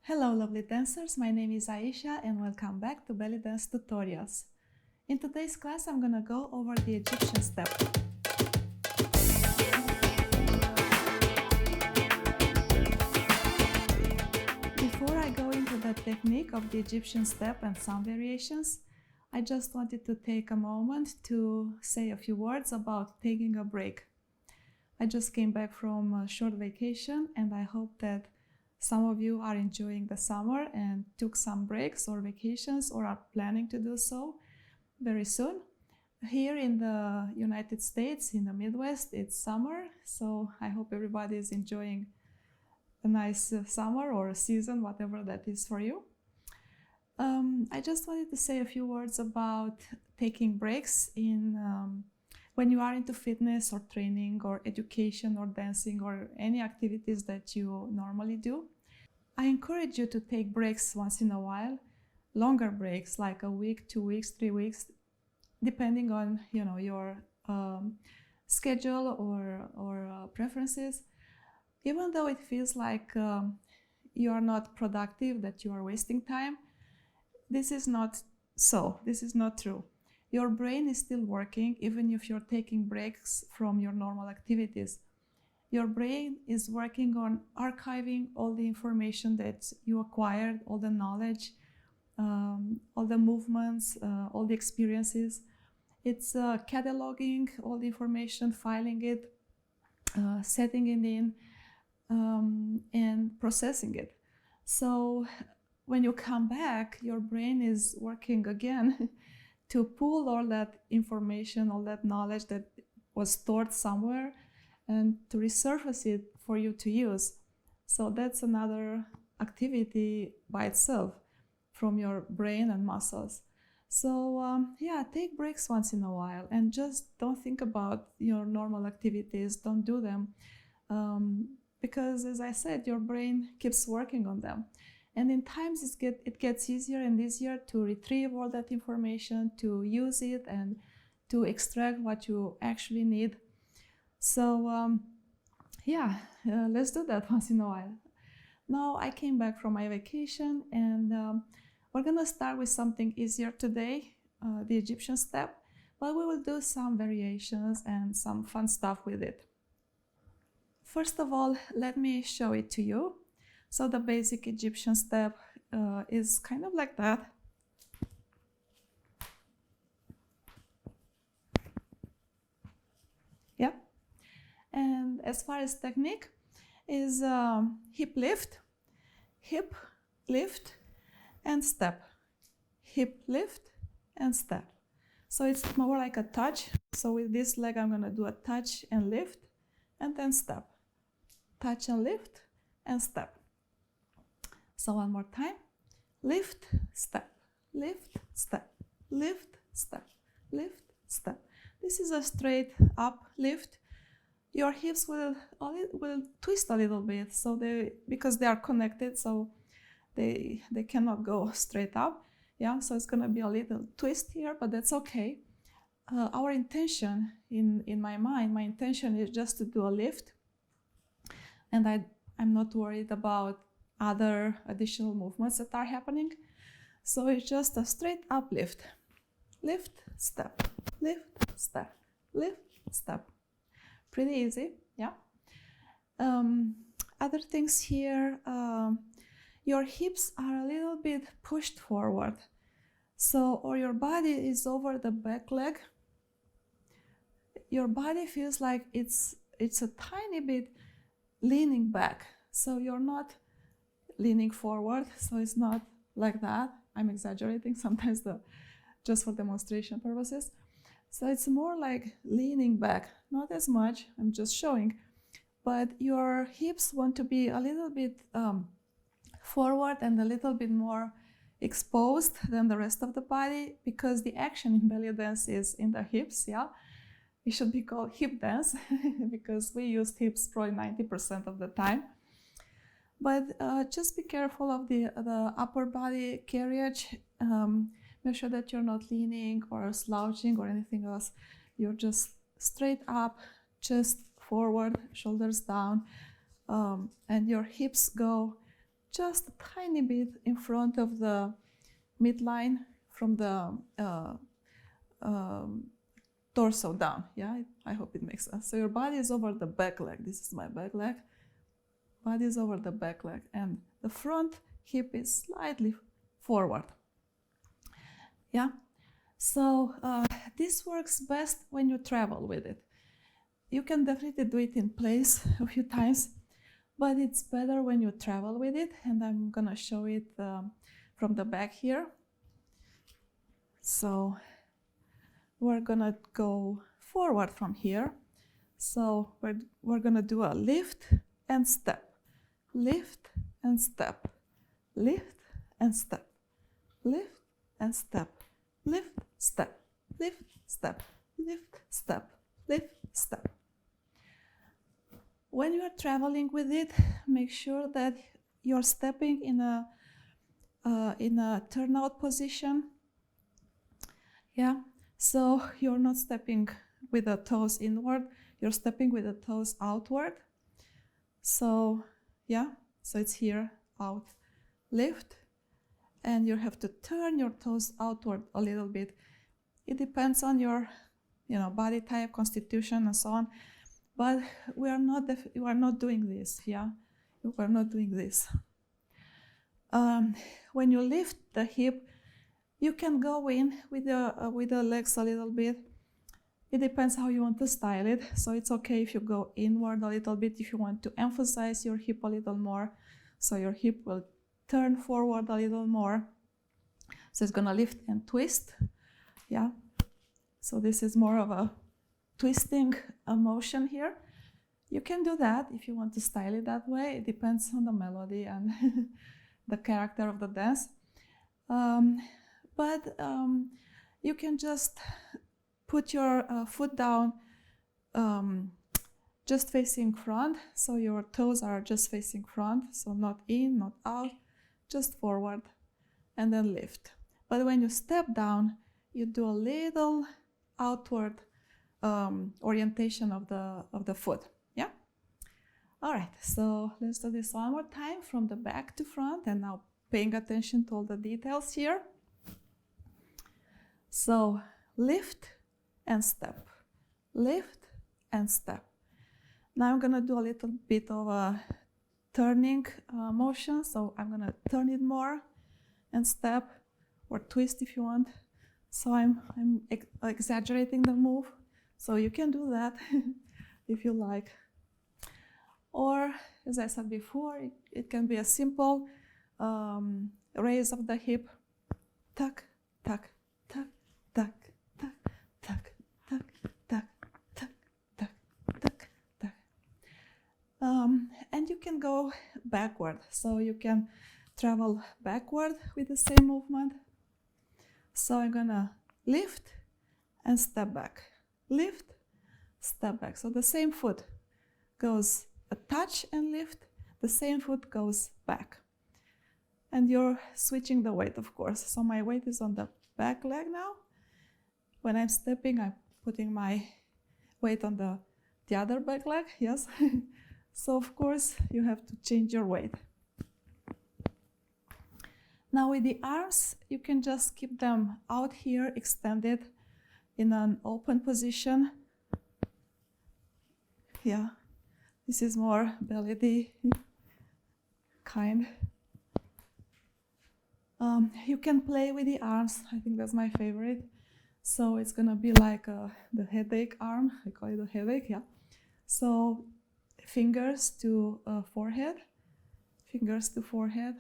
Hello lovely dancers, my name is Aisha and welcome back to Belly Dance Tutorials. In today's class I'm gonna go over the Egyptian step. Before I go into the technique of the Egyptian step and some variations, I just wanted to take a moment to say a few words about taking a break. I just came back from a short vacation and I hope that some of you are enjoying the summer and took some breaks or vacations or are planning to do so very soon. Here in the United States, in the Midwest, it's summer, so I hope everybody is enjoying a nice summer or season, whatever that is for you. I just wanted to say a few words about taking breaks when you are into fitness or training or education or dancing or any activities that you normally do. I encourage you to take breaks once in a while, longer breaks like a week, 2 weeks, 3 weeks, depending on your schedule or preferences. Even though it feels like you are not productive, that you are wasting time, this is not so. This is not true. Your brain is still working even if you're taking breaks from your normal activities. Your brain is working on archiving all the information that you acquired, all the knowledge, all the movements, all the experiences. It's cataloging all the information, filing it, setting it in, and processing it. So when you come back, your brain is working again to pull all that information, all that knowledge that was stored somewhere and to resurface it for you to use. So that's another activity by itself from your brain and muscles. So take breaks once in a while and just don't think about your normal activities, don't do them. Because as I said, your brain keeps working on them. And in times it gets easier and easier to retrieve all that information, to use it and to extract what you actually need. So let's do that once in a while. Now I came back from my vacation and we're gonna start with something easier today, the Egyptian step, but we will do some variations and some fun stuff with it. First of all, let me show it to you. So the basic Egyptian step is kind of like that. Yeah. And as far as technique is hip lift, and step. Hip lift and step. So it's more like a touch. So with this leg, I'm going to do a touch and lift and then step. Touch and lift and step. So one more time, lift, step, lift, step, lift, step, lift, step. This is a straight up lift. Your hips will twist a little bit, so because they are connected, so they cannot go straight up. Yeah, so it's gonna be a little twist here, but that's okay. Our intention in my mind, my intention is just to do a lift, and I'm not worried about other additional movements that are happening. So it's just a straight up lift. Lift, step, lift, step, lift, step. Pretty easy, yeah. Other things here, your hips are a little bit pushed forward. So, or your body is over the back leg. Your body feels like it's a tiny bit leaning back. So you're not leaning forward, so it's not like that. I'm exaggerating sometimes just for demonstration purposes. So it's more like leaning back, not as much, I'm just showing, but your hips want to be a little bit forward and a little bit more exposed than the rest of the body, because the action in belly dance is in the hips, yeah? It should be called hip dance because we use hips probably 90% of the time. But just be careful of the upper body carriage. Make sure that you're not leaning or slouching or anything else. You're just straight up, chest forward, shoulders down, and your hips go just a tiny bit in front of the midline from the torso down. Yeah, I hope it makes sense. So your body is over the back leg. This is my back leg. Body is over the back leg, and the front hip is slightly forward. Yeah, so this works best when you travel with it. You can definitely do it in place a few times, but it's better when you travel with it, and I'm gonna show it from the back here. So we're gonna go forward from here. So we're gonna do a lift and step, lift and step, lift and step, lift and step, lift, step, lift, step, lift, step, lift, step. When you are traveling with it, make sure that you're stepping in a turnout position. Yeah, so you're not stepping with the toes inward, you're stepping with the toes outward. So yeah, so it's here, out, lift, and you have to turn your toes outward a little bit. It depends on your, body type, constitution, and so on. But we are not doing this. Yeah, we're not doing this. When you lift the hip, you can go in with the legs a little bit. It depends how you want to style it. So it's okay if you go inward a little bit, if you want to emphasize your hip a little more. So your hip will turn forward a little more. So it's gonna lift and twist. Yeah. So this is more of a twisting motion here. You can do that if you want to style it that way. It depends on the melody and the character of the dance. But you can just put your foot down just facing front. So your toes are just facing front. So not in, not out, just forward and then lift. But when you step down, you do a little outward orientation of the foot. Yeah. All right. So let's do this one more time from the back to front, and now paying attention to all the details here. So lift and step, lift and step. Now I'm gonna do a little bit of a turning motion. So I'm gonna turn it more and step, or twist if you want. So I'm exaggerating the move. So you can do that if you like. Or, as I said before, it can be a simple raise of the hip. Tuck, tuck, tuck, tuck, tuck, tuck, tuck, tuck, tuck, tuck, tuck, tuck. And you can go backward. So you can travel backward with the same movement. So I'm gonna lift and step back. Lift, step back. So the same foot goes a touch and lift. The same foot goes back. And you're switching the weight, of course. So my weight is on the back leg now. When I'm stepping, I'm putting my weight on the other back leg, yes. So of course, you have to change your weight. Now with the arms, you can just keep them out here, extended in an open position. Yeah, this is more belly kind. You can play with the arms. I think that's my favorite. So it's gonna be like the headache arm. I call it a headache, yeah. So fingers to forehead, fingers to forehead,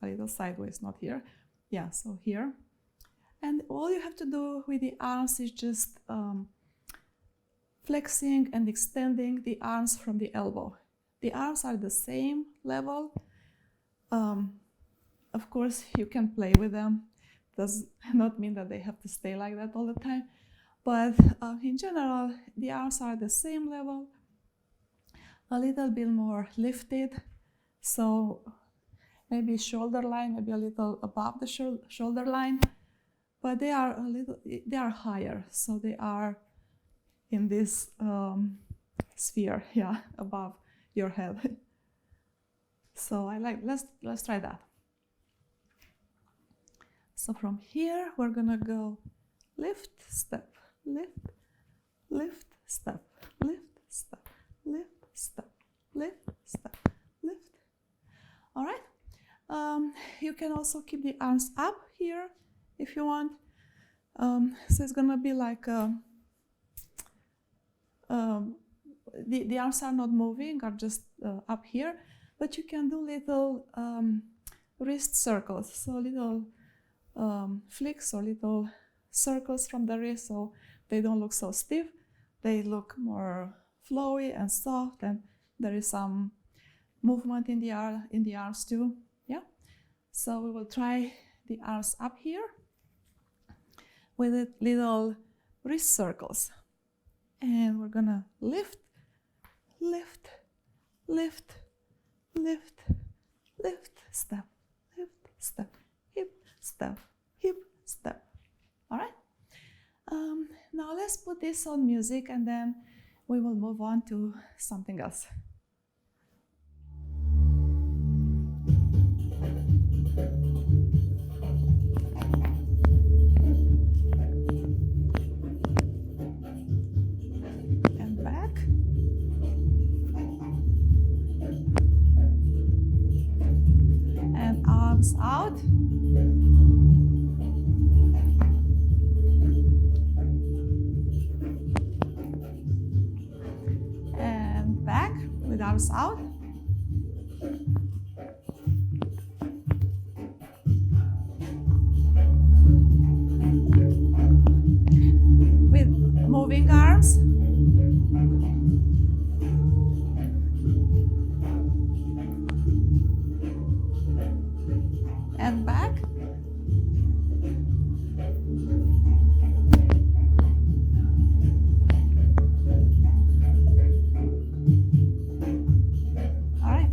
a little sideways, not here. Yeah, so here. And all you have to do with the arms is just flexing and extending the arms from the elbow. The arms are the same level. Of course, you can play with them. Does not mean that they have to stay like that all the time. But in general, the arms are the same level, a little bit more lifted. So maybe shoulder line, maybe a little above the shoulder line, but they are higher. So they are in this sphere, yeah, above your head. So let's try that. So from here, we're gonna go lift, step, lift, lift, step, lift, step, lift, step, lift, step, lift. All right. You can also keep the arms up here if you want. So it's gonna be like the arms are not moving, are just up here, but you can do little wrist circles, so little flicks or little circles from the wrist, so they don't look so stiff. They look more flowy and soft, and there is some movement in the arms too. Yeah. So we will try the arms up here with little wrist circles, and we're gonna lift, lift, lift, lift, lift, step, hip, step, hip, step. All right. Now let's put this on music, and then we will move on to something else. And back. And arms out. And back with arms out. With moving arms. And back. All right.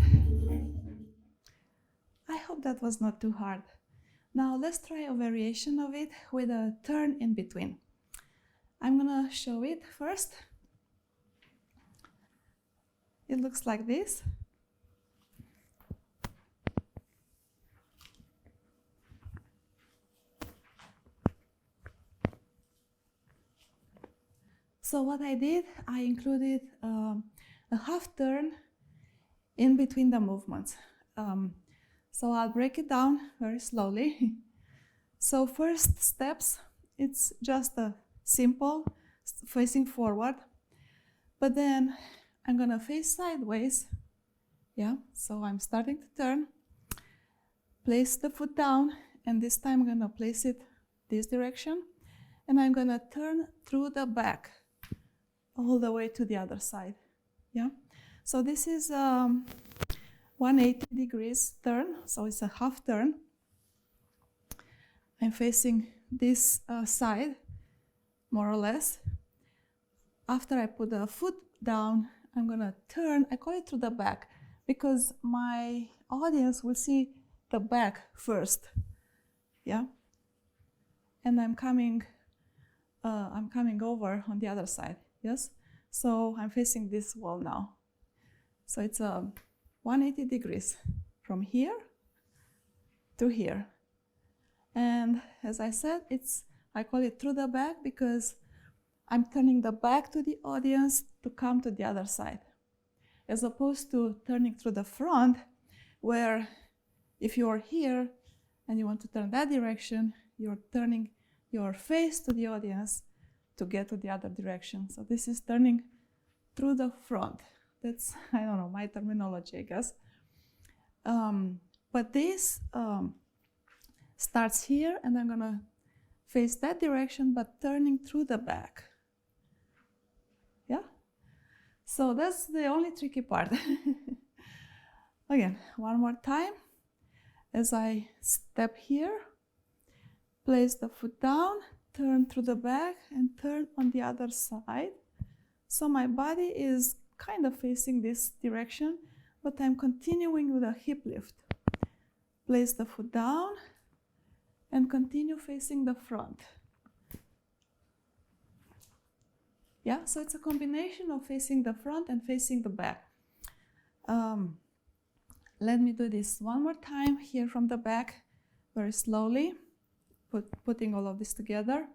I hope that was not too hard. Now let's try a variation of it with a turn in between. I'm gonna show it first. It looks like this. So what I did, I included a half turn in between the movements. So I'll break it down very slowly. So first steps, it's just a simple facing forward, but then I'm gonna face sideways. Yeah, so I'm starting to turn, place the foot down, and this time I'm gonna place it this direction, and I'm gonna turn through the back all the way to the other side. Yeah, so this is 180 degrees turn, so it's a half turn. I'm facing this side, more or less. After I put the foot down, I'm gonna turn, I call it through the back, because my audience will see the back first, yeah? And I'm coming over on the other side, yes? So I'm facing this wall now. So it's 180 degrees from here to here. And as I said, I call it through the back because I'm turning the back to the audience to come to the other side, as opposed to turning through the front, where if you are here and you want to turn that direction, you're turning your face to the audience to get to the other direction. So this is turning through the front. That's, I don't know, my terminology, I guess. But this starts here, and I'm gonna face that direction, but turning through the back. Yeah? So that's the only tricky part. Again, one more time. As I step here, place the foot down, turn through the back, and turn on the other side. So my body is kind of facing this direction, but I'm continuing with a hip lift. Place the foot down, and continue facing the front. Yeah, so it's a combination of facing the front and facing the back. Let me do this one more time here from the back, very slowly, putting all of this together.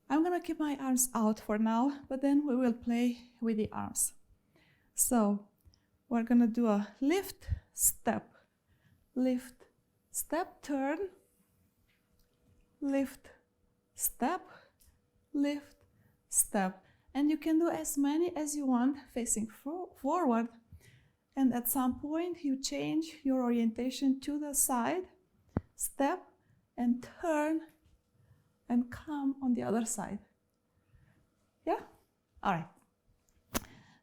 I'm gonna keep my arms out for now, but then we will play with the arms. So we're gonna do a lift, step, turn, lift, step, lift, step. And you can do as many as you want facing forward. And at some point you change your orientation to the side, step and turn and come on the other side. Yeah? All right.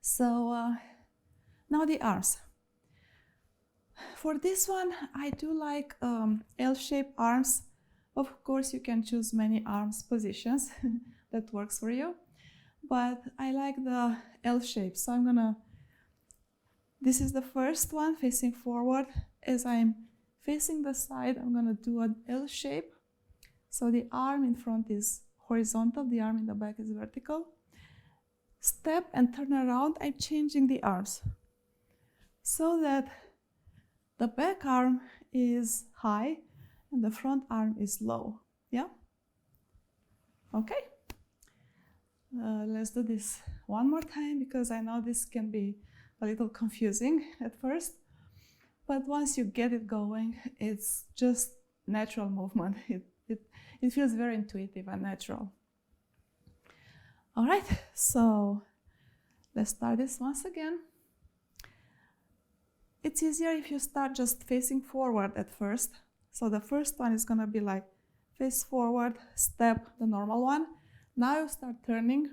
So now the arms. For this one, I do like L-shaped arms. Of course, you can choose many arms positions that works for you. But I like the L shape. So I'm gonna, this is the first one facing forward. As I'm facing the side, I'm gonna do an L shape. So the arm in front is horizontal, the arm in the back is vertical. Step and turn around, I'm changing the arms so that the back arm is high and the front arm is low. Yeah? Okay. Let's do this one more time because I know this can be a little confusing at first. But once you get it going, it's just natural movement. It feels very intuitive and natural. All right, so let's start this once again. It's easier if you start just facing forward at first. So the first one is gonna be like face forward, step, the normal one. Now you start turning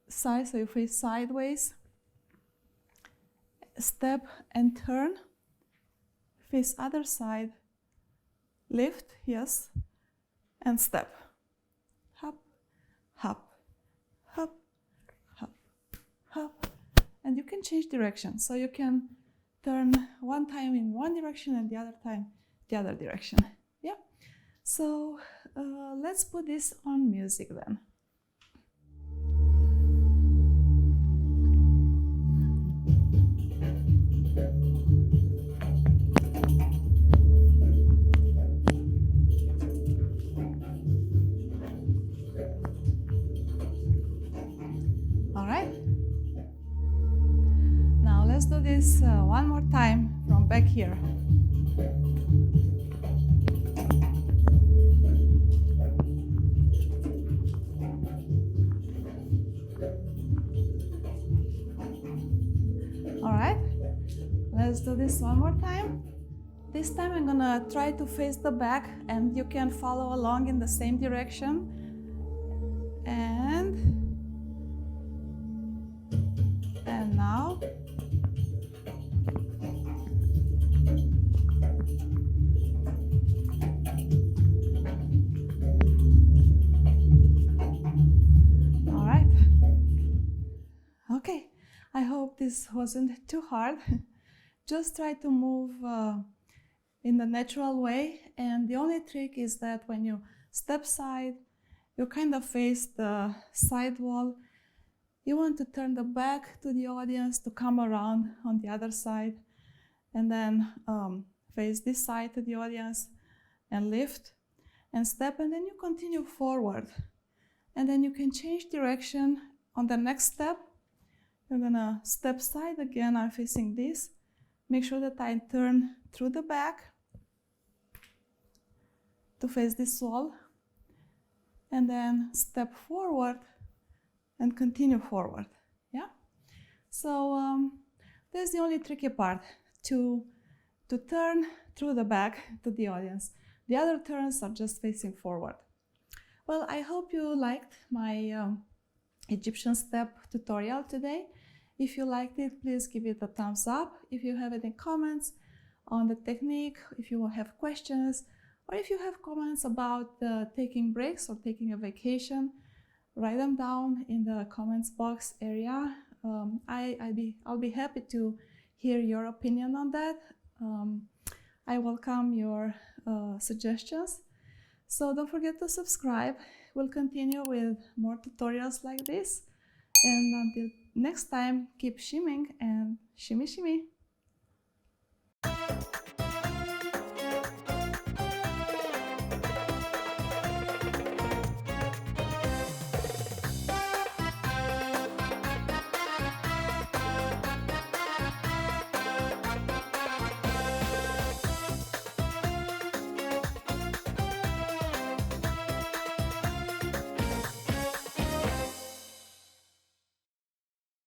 side, so you face sideways, step and turn, face other side, lift, yes, and step. Hop, hop, hop, hop, hop. And you can change direction. So you can turn one time in one direction and the other time the other direction. Yeah. So let's put this on music then. All right. Now let's do this one more time from back here. All right, let's do this one more time. This time I'm gonna try to face the back and you can follow along in the same direction. And now. All right. Okay, I hope this wasn't too hard. Just try to move in the natural way, and the only trick is that when you step side, you kind of face the side wall. You want to turn the back to the audience to come around on the other side, and then face this side to the audience and lift and step, and then you continue forward. And then you can change direction on the next step. You're gonna step side again, I'm facing this. Make sure that I turn through the back to face this wall. And then step forward and continue forward, yeah? So that's the only tricky part, to turn through the back to the audience. The other turns are just facing forward. Well, I hope you liked my Egyptian step tutorial today. If you liked it, please give it a thumbs up. If you have any comments on the technique, if you have questions, or if you have comments about taking breaks or taking a vacation, write them down in the comments box area. I'll be happy to hear your opinion on that. I welcome your suggestions. So don't forget to subscribe. We'll continue with more tutorials like this. And until next time, keep shimming and shimmy shimmy.